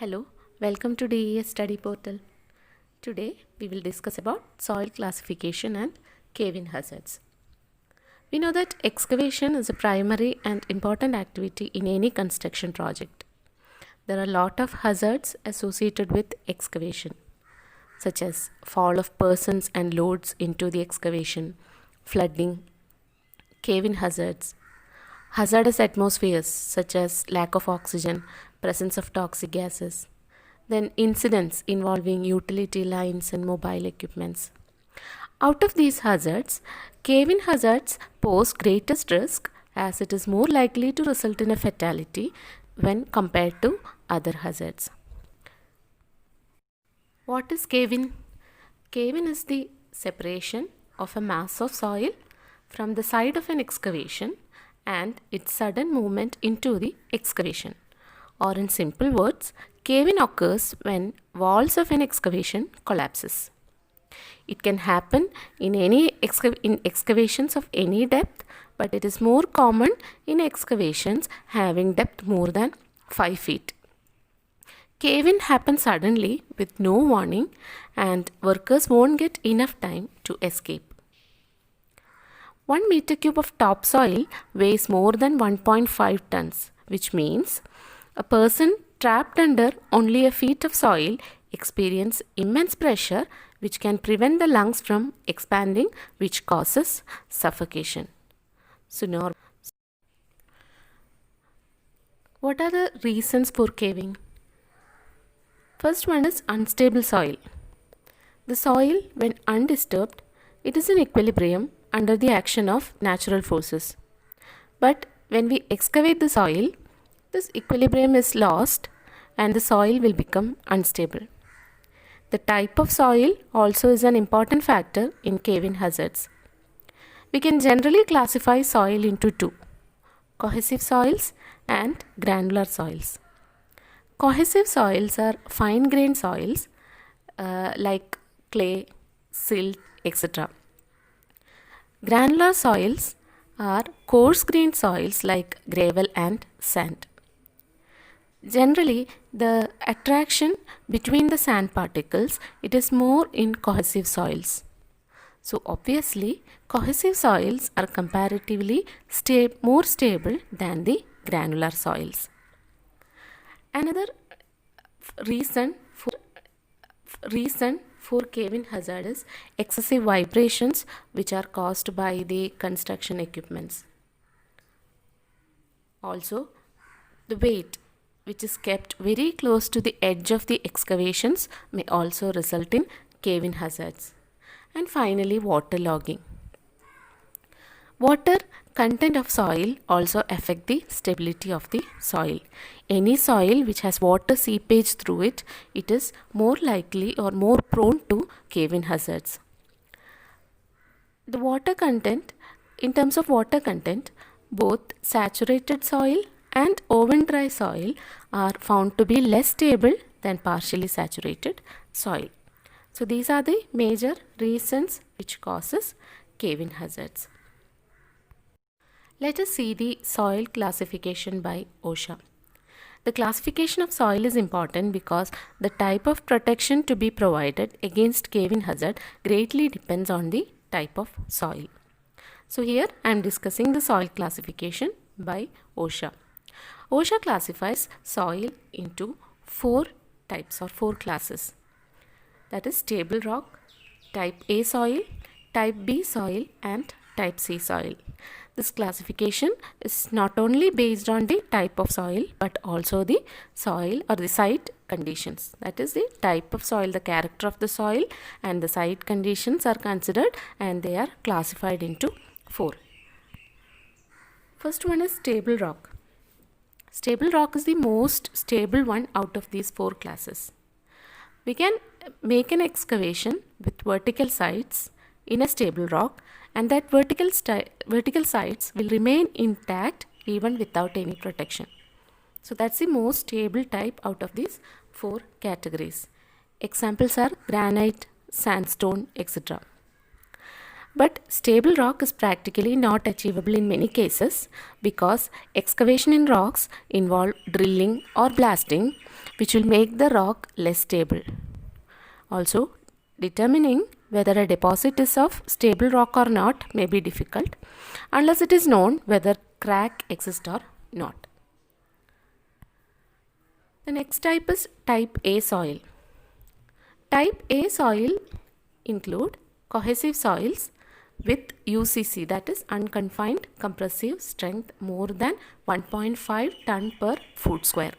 Hello, welcome to DES Study Portal. Today we will discuss about soil classification and cave-in hazards. We know that excavation is a primary and important activity in any construction project. There are a lot of hazards associated with excavation, such as fall of persons and loads into the excavation, flooding, cave-in hazards, hazardous atmospheres such as lack of oxygen, presence of toxic gases, then incidents involving utility lines and mobile equipments. Out of these hazards, cave-in hazards pose greatest risk as it is more likely to result in a fatality when compared to other hazards. What is cave-in? Cave-in is the separation of a mass of soil from the side of an excavation and its sudden movement into the excavation. Or in simple words, cave-in occurs when walls of an excavation collapses. It can happen in excavations of any depth, but it is more common in excavations having depth more than 5 feet. Cave-in happens suddenly with no warning and workers won't get enough time to escape. 1 meter cube of topsoil weighs more than 1.5 tons, which means a person trapped under only a feet of soil experience immense pressure which can prevent the lungs from expanding, which causes suffocation. What are the reasons for caving? First one is unstable soil. The soil, when undisturbed, it is in equilibrium under the action of natural forces. But when we excavate the soil, this equilibrium is lost and the soil will become unstable. The type of soil also is an important factor in cave-in hazards. We can generally classify soil into two: cohesive soils and granular soils. Cohesive soils are fine-grained soils like clay, silt, etc. Granular soils are coarse-grained soils like gravel and sand. Generally, the attraction between the sand particles, it is more in cohesive soils. So obviously, cohesive soils are comparatively more stable than the granular soils. Another reason for cave-in hazard is excessive vibrations which are caused by the construction equipments. Also, the weight which is kept very close to the edge of the excavations may also result in cave-in hazards. And finally, waterlogging. Water content of soil also affect the stability of the soil. Any soil which has water seepage through it, it is more likely or more prone to cave-in hazards. The water content, in terms of water content, both saturated soil and oven-dry soil are found to be less stable than partially saturated soil. So these are the major reasons which causes cave-in hazards. Let us see the soil classification by OSHA. The classification of soil is important because the type of protection to be provided against cave-in hazard greatly depends on the type of soil. So here I am discussing the soil classification by OSHA. OSHA classifies soil into 4 types or 4 classes. That is stable rock, type A soil, type B soil and type C soil. This classification is not only based on the type of soil but also the soil or the site conditions. That is the type of soil, the character of the soil and the site conditions are considered and they are classified into 4. First one is stable rock. Stable rock is the most stable one out of these 4 classes. We can make an excavation with vertical sides in a stable rock and that vertical sides will remain intact even without any protection. So that's the most stable type out of these 4 categories. Examples are granite, sandstone, etc. But stable rock is practically not achievable in many cases because excavation in rocks involve drilling or blasting which will make the rock less stable. Also, determining whether a deposit is of stable rock or not may be difficult unless it is known whether crack exists or not. The next type is type A soil. Type A soil include cohesive soils with UCC, that is unconfined compressive strength, more than 1.5 ton per foot square.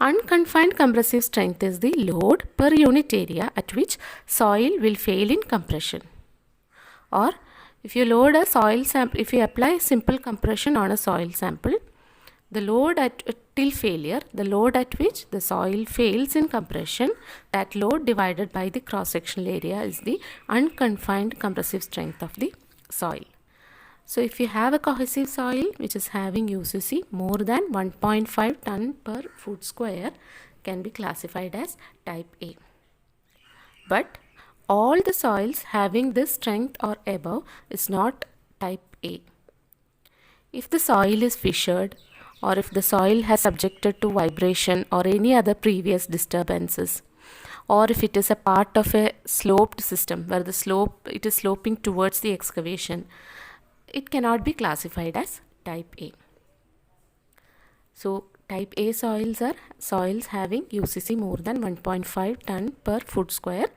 Unconfined compressive strength is the load per unit area at which soil will fail in compression. Or if you load a soil sample, if you apply simple compression on a soil sample, the load till failure, the load at which the soil fails in compression, that load divided by the cross-sectional area is the unconfined compressive strength of the soil. So if you have a cohesive soil which is having UCC more than 1.5 ton per foot square, can be classified as type A. But all the soils having this strength or above is not type A. If the soil is fissured, or if the soil has subjected to vibration or any other previous disturbances, or if it is a part of a sloped system where it is sloping towards the excavation, it cannot be classified as type A. So type A soils are soils having UCC more than 1.5 ton per foot square,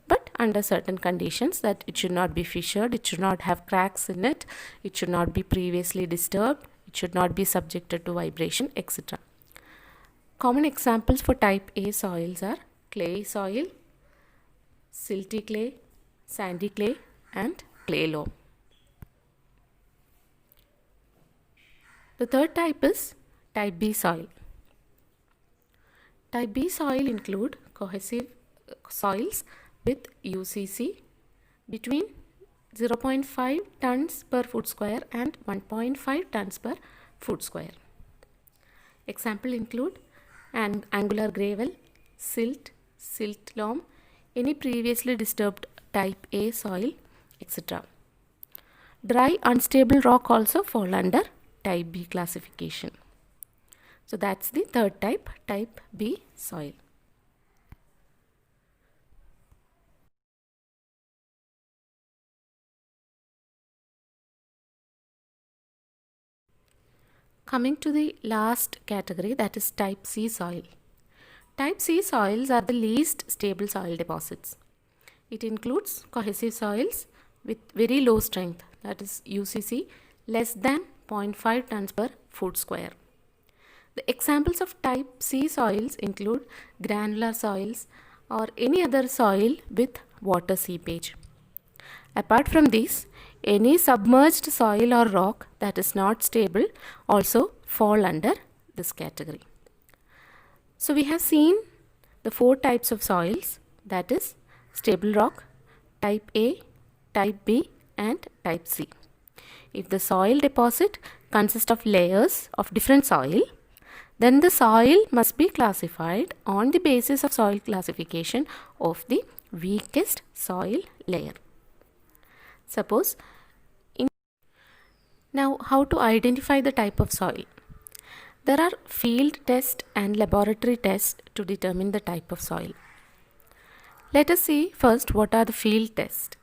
but under certain conditions, that it should not be fissured, it should not have cracks in it, it should not be previously disturbed, it should not be subjected to vibration, etc. Common examples for type A soils are clay soil, silty clay, sandy clay, and clay loam. The third type is type B soil. Type B soil include cohesive soils with UCC between 0.5 tons per foot square and 1.5 tons per foot square. Example include angular gravel, silt loam, any previously disturbed type A soil, etc. Dry unstable rock also fall under type B classification. So that's the third type, type B soil. Coming to the last category, that is type C soil. Type C soils are the least stable soil deposits. It includes cohesive soils with very low strength, that is UCC less than 0.5 tons per foot square. The examples of type C soils include granular soils or any other soil with water seepage. Apart from these, any submerged soil or rock that is not stable also fall under this category. So we have seen the four types of soils, that is stable rock, type A, type B, and type C. If the soil deposit consists of layers of different soil, then the soil must be classified on the basis of soil classification of the weakest soil layer. Suppose, now how to identify the type of soil? There are field tests and laboratory tests to determine the type of soil. Let us see first what are the field tests.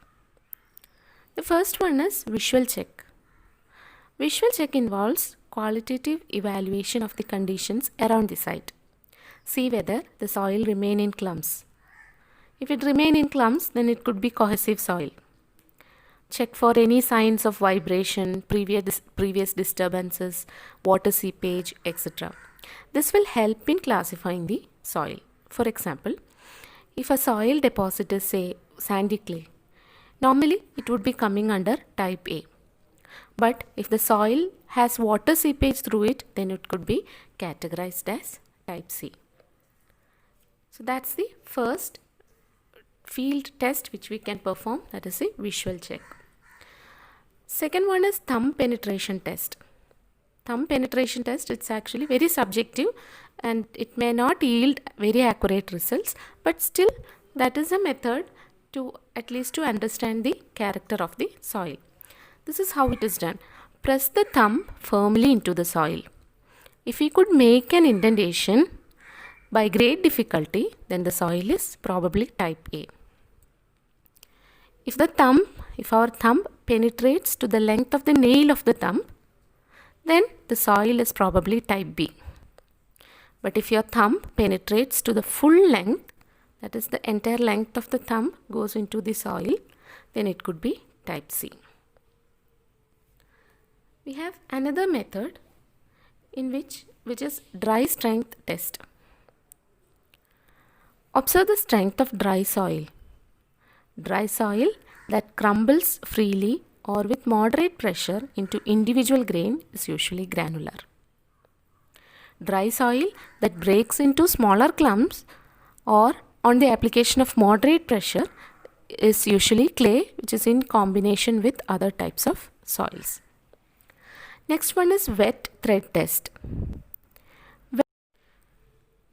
The first one is visual check. Visual check involves qualitative evaluation of the conditions around the site. See whether the soil remain in clumps. If it remain in clumps, then it could be cohesive soil. Check for any signs of vibration, previous disturbances, water seepage, etc. This will help in classifying the soil. For example, if a soil deposit is, say, sandy clay, normally it would be coming under type A. But if the soil has water seepage through it, then it could be categorized as type C. So that's the first field test which we can perform, that is a visual check. Second one is thumb penetration test. Thumb penetration test, it's actually very subjective and it may not yield very accurate results, but still that is a method to at least to understand the character of the soil. This is how it is done. Press the thumb firmly into the soil. If we could make an indentation, by great difficulty, then the soil is probably type A. If our thumb penetrates to the length of the nail of the thumb, then the soil is probably type B. But if your thumb penetrates to the full length, that is the entire length of the thumb goes into the soil, then it could be type C. We have another method which is dry strength test. Observe the strength of dry soil. Dry soil that crumbles freely or with moderate pressure into individual grain is usually granular. Dry soil that breaks into smaller clumps or on the application of moderate pressure is usually clay, which is in combination with other types of soils. Next one is wet thread test.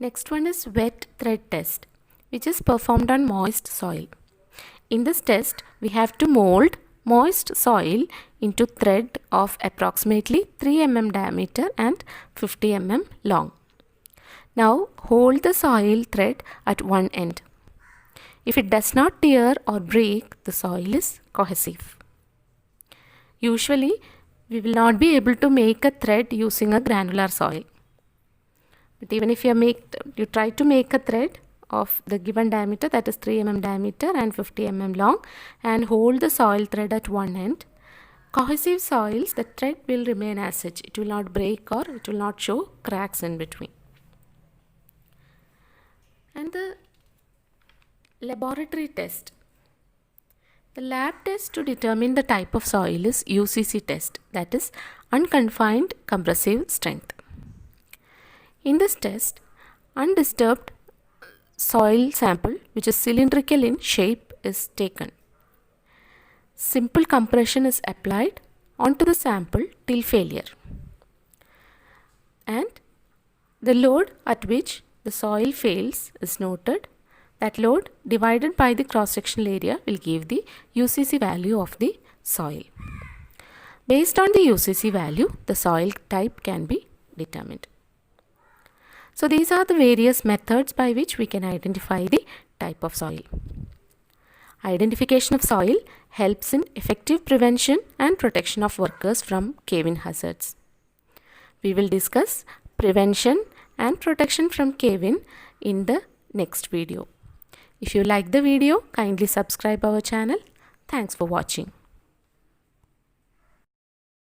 Next one is wet thread test, which is performed on moist soil. In this test, we have to mold moist soil into thread of approximately 3 mm diameter and 50 mm long. Now hold the soil thread at one end. If it does not tear or break, the soil is cohesive. Usually, we will not be able to make a thread using a granular soil. But even if you try to make a thread of the given diameter, that is 3 mm diameter and 50 mm long, and hold the soil thread at one end, cohesive soils, the thread will remain as such. It will not break or it will not show cracks in between. And the laboratory test. The lab test to determine the type of soil is UCC test, that is unconfined compressive strength. In this test, undisturbed soil sample which is cylindrical in shape is taken. Simple compression is applied onto the sample till failure. And the load at which the soil fails is noted. That load divided by the cross-sectional area will give the UCC value of the soil. Based on the UCC value, the soil type can be determined. So these are the various methods by which we can identify the type of soil. Identification of soil helps in effective prevention and protection of workers from cave-in hazards. We will discuss prevention and protection from cave-in in the next video. If you like the video, kindly subscribe our channel. Thanks for watching.